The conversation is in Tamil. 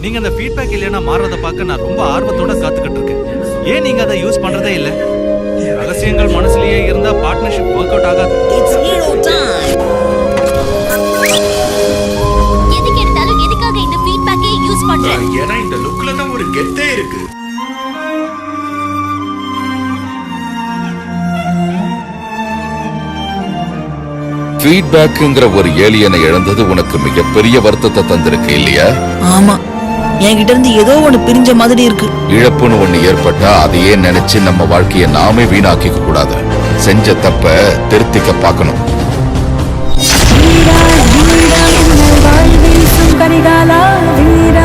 நீங்க அந்த ஃபீட்பேக் இல்லைன்னா மாறத பார்க்க நான் ரொம்ப ஆர்வத்தோட காத்துக்கிட்டு இருக்கேன். ஏன் நீங்க அதை யூஸ் பண்றதே இல்ல? ரகசியங்கள் மனசுலயே இருந்தா பார்ட்னர்ஷிப் ஒர்க் அவுட் ஆகாது. எதுக்கு எடுத்தாலும் எதுக்காக இந்த ஃபீட்பேக்கே யூஸ் பண்றேன்? ஏன்னா இந்த லுக்ல தான் ஒரு கெத்தே இருக்கு. ஃபீட்பேக்குங்கிற ஒரு ஏலியனை இழந்தது உனக்கு மிகப்பெரிய வருத்தத்தை தந்திருக்கு இல்லையா? ஆமா, என்கிட்ட இருந்து ஏதோ ஒண்ணு பிரிஞ்ச மாதிரி இருக்கு. இழப்புன்னு ஒண்ணு ஏற்பட்டா அதையே நினைச்சு நம்ம வாழ்க்கைய நாமே வீணாக்கிக்க கூடாது. செஞ்ச தப்ப திருத்திக்க பார்க்கணும். வீரா வீரா வாழ் வீசும் கரிகாலா வீரா